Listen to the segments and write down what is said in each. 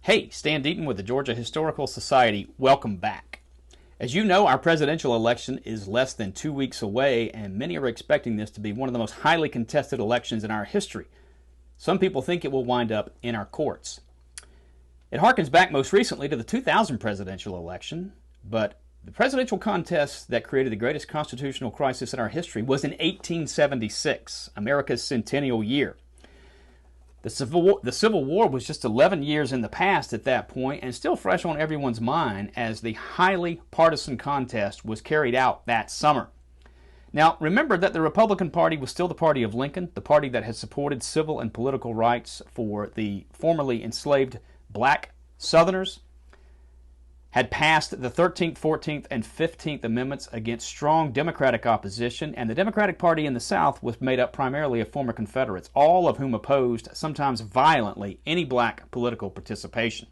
Hey, Stan Deaton with the Georgia Historical Society. Welcome back. As you know, our presidential election is less than 2 weeks away, and many are expecting this to be one of the most highly contested elections in our history. Some people think it will wind up in our courts. It harkens back most recently to the 2000 presidential election, but the presidential contest that created the greatest constitutional crisis in our history was in 1876, America's centennial year. The Civil War was just 11 years in the past at that point and still fresh on everyone's mind as the highly partisan contest was carried out that summer. Now, remember that the Republican Party was still the party of Lincoln, the party that had supported civil and political rights for the formerly enslaved black Southerners, had passed the 13th, 14th, and 15th Amendments against strong Democratic opposition, and the Democratic Party in the South was made up primarily of former Confederates, all of whom opposed, sometimes violently, any black political participation.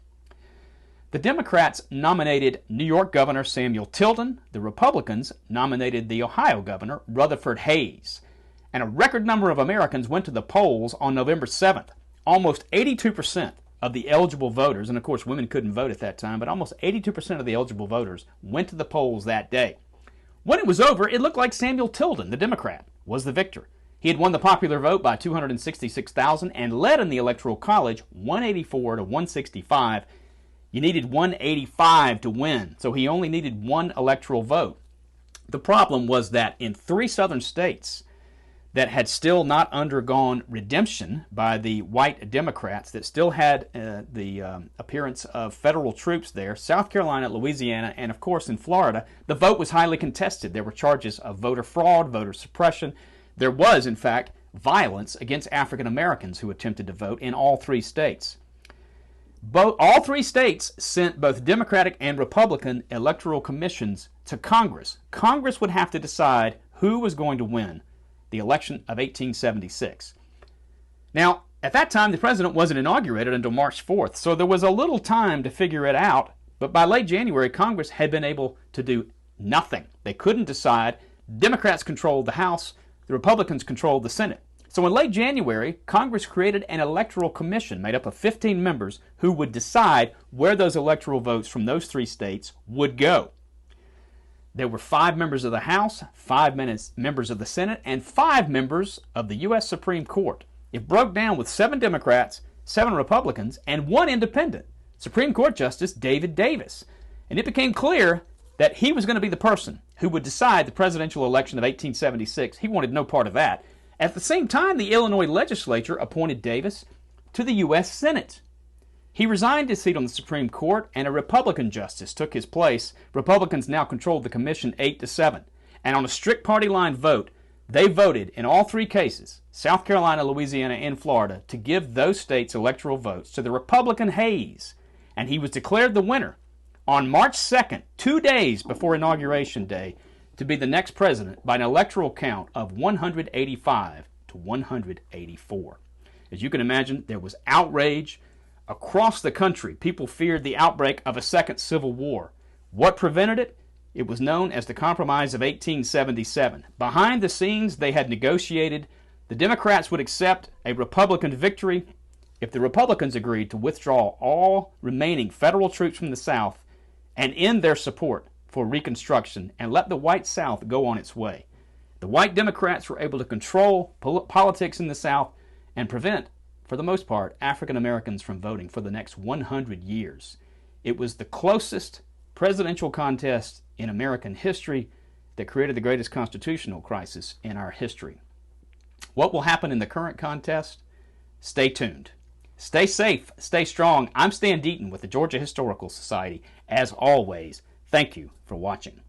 The Democrats nominated New York Governor Samuel Tilden. The Republicans nominated the Ohio Governor Rutherford Hayes. And a record number of Americans went to the polls on November 7th. Almost 82% of the eligible voters, and of course women couldn't vote at that time, but almost 82% of the eligible voters went to the polls that day. When it was over, it looked like Samuel Tilden, the Democrat, was the victor. He had won the popular vote by 266,000 and led in the Electoral College 184 to 165. You needed 185 to win, so he only needed one electoral vote. The problem was that in 3 southern states that had still not undergone redemption by the white Democrats, that still had the appearance of federal troops there, South Carolina, Louisiana, and of course in Florida, the vote was highly contested. There were charges of voter fraud, voter suppression. There was, in fact, violence against African Americans who attempted to vote in all 3 states. All 3 states sent both Democratic and Republican electoral commissions to Congress. Congress would have to decide who was going to win the election of 1876. Now, at that time, the president wasn't inaugurated until March 4th, so there was a little time to figure it out, but by late January, Congress had been able to do nothing. They couldn't decide. Democrats controlled the House, the Republicans controlled the Senate. So in late January, Congress created an electoral commission made up of 15 members who would decide where those electoral votes from those 3 states would go. There were 5 members of the House, 5 members of the Senate, and 5 members of the U.S. Supreme Court. It broke down with 7 Democrats, 7 Republicans, and 1 independent, Supreme Court Justice David Davis. And it became clear that he was going to be the person who would decide the presidential election of 1876. He wanted no part of that. At the same time, the Illinois legislature appointed Davis to the U.S. Senate. He resigned his seat on the Supreme Court, and a Republican justice took his place. Republicans now controlled the commission 8-7. And on a strict party line vote, they voted in all 3 cases, South Carolina, Louisiana, and Florida, to give those states electoral votes to the Republican Hayes. And he was declared the winner on March 2nd, 2 days before Inauguration Day, to be the next president by an electoral count of 185 to 184. As you can imagine, there was outrage across the country. People feared the outbreak of a second civil war. What prevented it? It was known as the Compromise of 1877. Behind the scenes, they had negotiated. The Democrats would accept a Republican victory if the Republicans agreed to withdraw all remaining federal troops from the South and end their support for Reconstruction and let the white South go on its way. The white Democrats were able to control politics in the South and prevent, for the most part, African Americans from voting for the next 100 years. It was the closest presidential contest in American history that created the greatest constitutional crisis in our history. What will happen in the current contest? Stay tuned. Stay safe, stay strong. I'm Stan Deaton with the Georgia Historical Society. As always, thank you for watching.